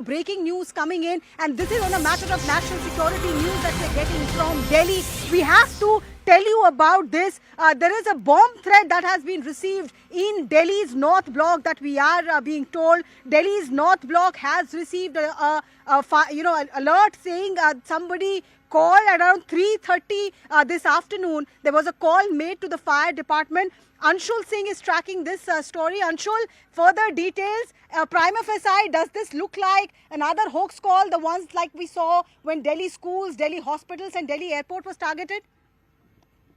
Breaking news coming in, and this is on a matter of national security news that we're getting from Delhi. We have to tell you about this. There is a bomb threat that has been received in Delhi's North Block that we are being told. Delhi's North Block has received an alert saying somebody called around 3:30 this afternoon. There was a call made to the fire department. Anshul Singh is tracking this story. Anshul, further details. Prima facie, does this look like another hoax call, the ones like we saw when Delhi schools, Delhi hospitals and Delhi airport was targeted?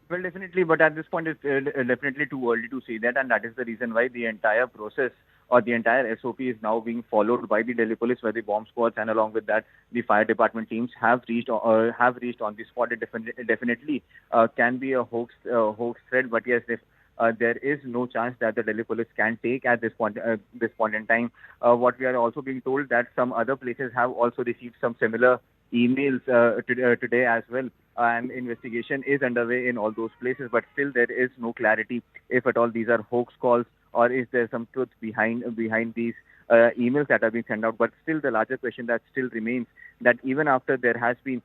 Well, definitely, but at this point, it's definitely too early to say that, and that is the reason why the entire process or the entire SOP is now being followed by the Delhi police, where the bomb squads and along with that, the fire department teams have reached on the spot. It definitely can be a hoax threat, but yes, if there is no chance that the Delhi police can take at this point in time. What we are also being told that some other places have also received some similar emails today as well, and investigation is underway in all those places. But still, there is no clarity if at all these are hoax calls or is there some truth behind these emails that are being sent out. But still, the larger question that still remains that even after there has been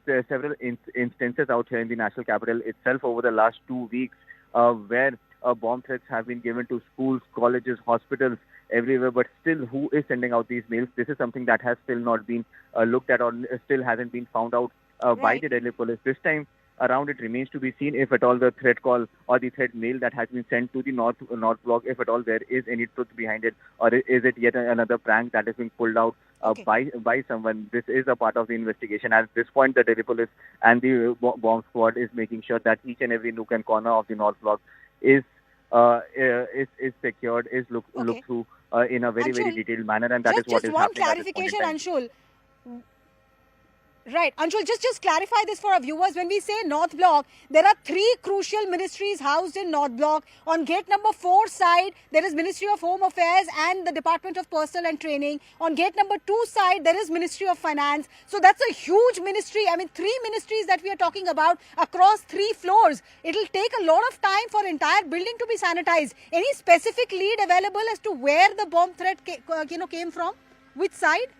several instances out here in the national capital itself over the last 2 weeks where bomb threats have been given to schools, colleges, hospitals, everywhere. But still, who is sending out these mails? This is something that has still not been looked at or still hasn't been found out by Right. the Delhi police. This time around, it remains to be seen if at all the threat call or the threat mail that has been sent to the North Block, if at all there is any truth behind it, or is it yet another prank that is being pulled out Okay. by someone. This is a part of the investigation. At this point, the Delhi police and the bomb squad is making sure that each and every nook and corner of the North Block is is secured, is Okay. looked through in a very Anshul, detailed manner, and that is what just is one happening at this point in clarification, time. Anshul. Right, Anshul, just clarify this for our viewers. When we say North Block, there are three crucial ministries housed in North Block. On gate number 4 side, there is Ministry of Home Affairs and the Department of Personnel and Training. On gate number 2 side, there is Ministry of Finance. So that's a huge ministry. I mean, three ministries that we are talking about across 3 floors. It'll take a lot of time for entire building to be sanitized. Any specific lead available as to where the bomb threat came from? Which side?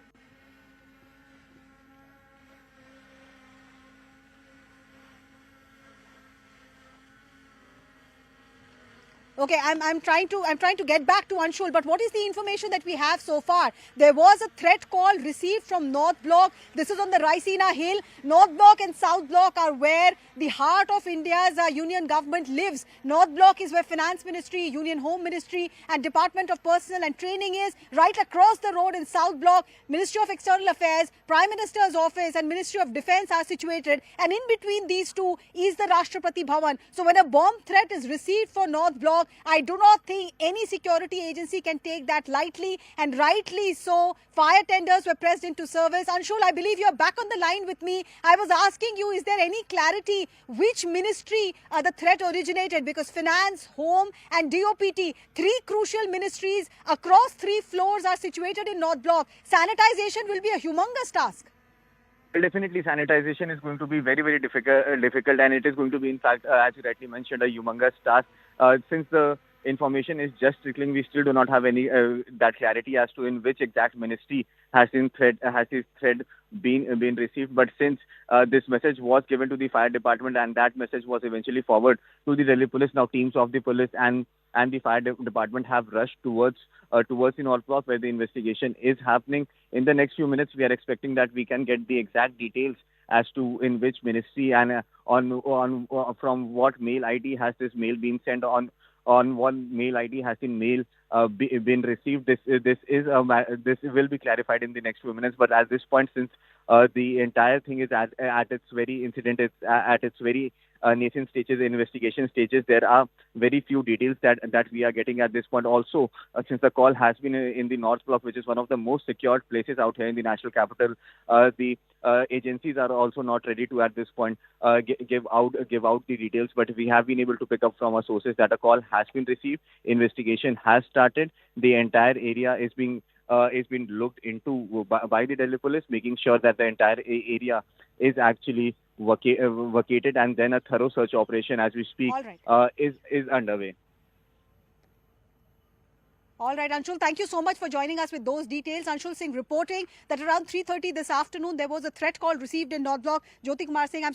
Okay, I'm trying to get back to Anshul, but what is the information that we have so far? There was a threat call received from North Block. This is on the Raisina Hill. North Block and South Block are where the heart of India's union government lives. North Block is where Finance Ministry, Union Home Ministry and Department of Personnel and Training is. Right across the road in South Block, Ministry of External Affairs, Prime Minister's office and Ministry of Defence are situated. And in between these two is the Rashtrapati Bhavan. So when a bomb threat is received for North Block, I do not think any security agency can take that lightly, and rightly so. Fire tenders were pressed into service. Anshul, I believe you're back on the line with me. I was asking you, is there any clarity which ministry the threat originated? Because Finance, Home and DOPT, three crucial ministries across 3 floors are situated in North Block. Sanitization will be a humongous task. Well, definitely, sanitization is going to be very difficult, and it is going to be, in fact, as you rightly mentioned, a humongous task. Since the information is just trickling, we still do not have any that clarity as to in which exact ministry has this thread been received. But since this message was given to the fire department, and that message was eventually forwarded to the Delhi police, now teams of the police and the fire department have rushed towards the North Block where the investigation is happening. In the next few minutes, we are expecting that we can get the exact details as to in which ministry and from what mail ID has this mail been sent on one mail ID has the mail been received. This will be clarified in the next few minutes. But at this point, since the entire thing is at its very incident, it's at its very nascent stages, investigation stages, there are very few details that we are getting at this point. Also, since the call has been in the North Block, which is one of the most secured places out here in the national capital, the agencies are also not ready to at this point give out the details. But we have been able to pick up from our sources that a call has been received. Investigation has started. The entire area is being looked into by the Delhi police, making sure that the entire area is actually vacated, and then a thorough search operation as we speak All right. is underway. All right, Anshul, thank you so much for joining us with those details. Anshul Singh reporting that around 3:30 this afternoon, there was a threat call received in North Block. Jyoti Kumar Singh, I'm